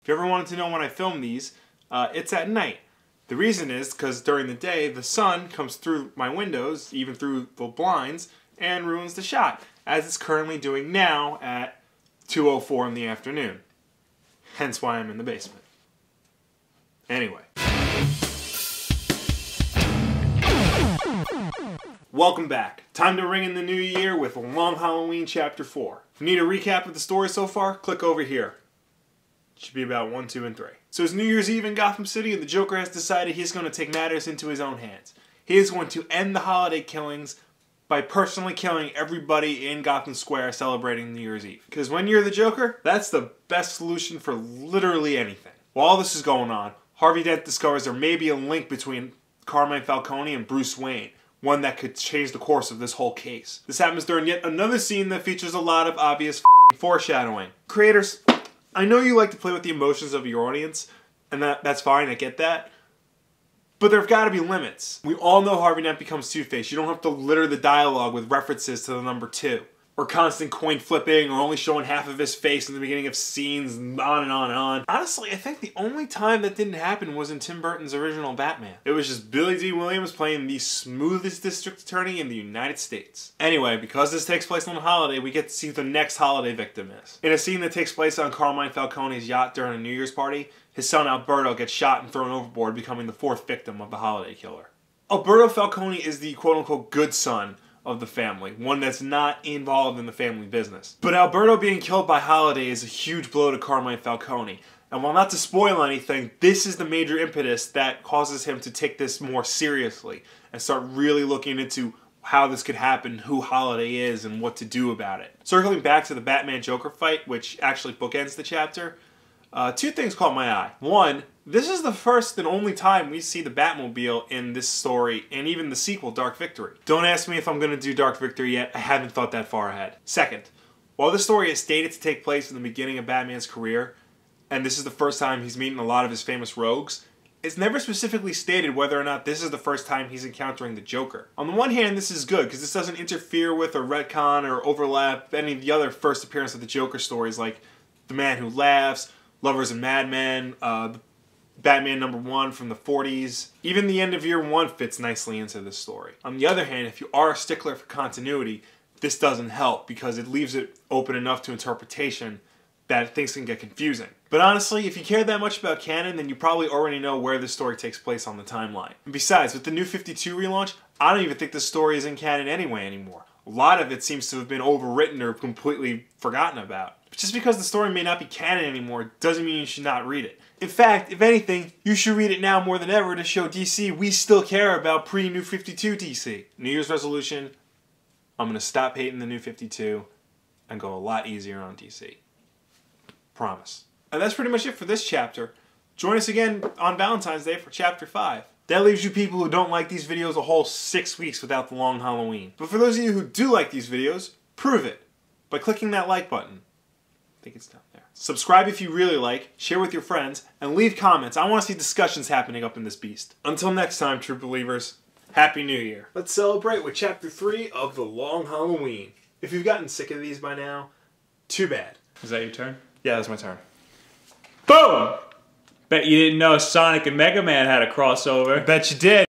If you ever wanted to know when I film these, it's at night. The reason is because during the day, the sun comes through my windows, even through the blinds, and ruins the shot, as it's currently doing now at 2:04 in the afternoon. Hence why I'm in the basement. Anyway. Welcome back. Time to ring in the new year with Long Halloween Chapter 4. If you need a recap of the story so far, click over here. It should be about 1, 2, and 3. So it's New Year's Eve in Gotham City, and the Joker has decided he's going to take matters into his own hands. He is going to end the holiday killings by personally killing everybody in Gotham Square celebrating New Year's Eve. Because when you're the Joker, that's the best solution for literally anything. While all this is going on, Harvey Dent discovers there may be a link between Carmine Falcone and Bruce Wayne, one that could change the course of this whole case. This happens during yet another scene that features a lot of obvious foreshadowing. Creators, I know you like to play with the emotions of your audience, and that's fine, I get that. But there have got to be limits. We all know Harvey Dent becomes Two-Face. You don't have to litter the dialogue with references to the number 2. Or constant coin flipping, or only showing half of his face in the beginning of scenes, and on and on and on. Honestly, I think the only time that didn't happen was in Tim Burton's original Batman. It was just Billy D. Williams playing the smoothest district attorney in the United States. Anyway, because this takes place on a holiday, we get to see who the next holiday victim is. In a scene that takes place on Carmine Falcone's yacht during a New Year's party, his son Alberto gets shot and thrown overboard, becoming the 4th victim of the holiday killer. Alberto Falcone is the quote-unquote good son of the family, one that's not involved in the family business. But Alberto being killed by Holiday is a huge blow to Carmine Falcone. And while not to spoil anything, this is the major impetus that causes him to take this more seriously and start really looking into how this could happen, who Holiday is, and what to do about it. Circling back to the Batman-Joker fight, which actually bookends the chapter, 2 things caught my eye. One, this is the first and only time we see the Batmobile in this story, and even the sequel, Dark Victory. Don't ask me if I'm going to do Dark Victory yet, I haven't thought that far ahead. Second, while this story is stated to take place in the beginning of Batman's career, and this is the first time he's meeting a lot of his famous rogues, it's never specifically stated whether or not this is the first time he's encountering the Joker. On the one hand, this is good, because this doesn't interfere with or retcon or overlap any of the other first appearance of the Joker stories, like The Man Who Laughs, Lovers and Madmen, Batman #1 from the 40s. Even the end of Year 1 fits nicely into this story. On the other hand, if you are a stickler for continuity, this doesn't help because it leaves it open enough to interpretation that things can get confusing. But honestly, if you care that much about canon, then you probably already know where this story takes place on the timeline. And besides, with the New 52 relaunch, I don't even think this story is in canon anyway anymore. A lot of it seems to have been overwritten or completely forgotten about. But just because the story may not be canon anymore doesn't mean you should not read it. In fact, if anything, you should read it now more than ever to show DC we still care about pre-New 52 DC. New Year's resolution, I'm going to stop hating the New 52 and go a lot easier on DC. Promise. And that's pretty much it for this chapter. Join us again on Valentine's Day for Chapter 5. That leaves you people who don't like these videos a whole 6 weeks without the long Halloween. But for those of you who do like these videos, prove it by clicking that like button. I think it's down there. Subscribe if you really like, share with your friends, and leave comments. I want to see discussions happening up in this beast. Until next time, true believers, Happy New Year. Let's celebrate with Chapter 3 of The Long Halloween. If you've gotten sick of these by now, too bad. Is that your turn? Yeah, that's my turn. Boom! Bet you didn't know Sonic and Mega Man had a crossover. Bet you did.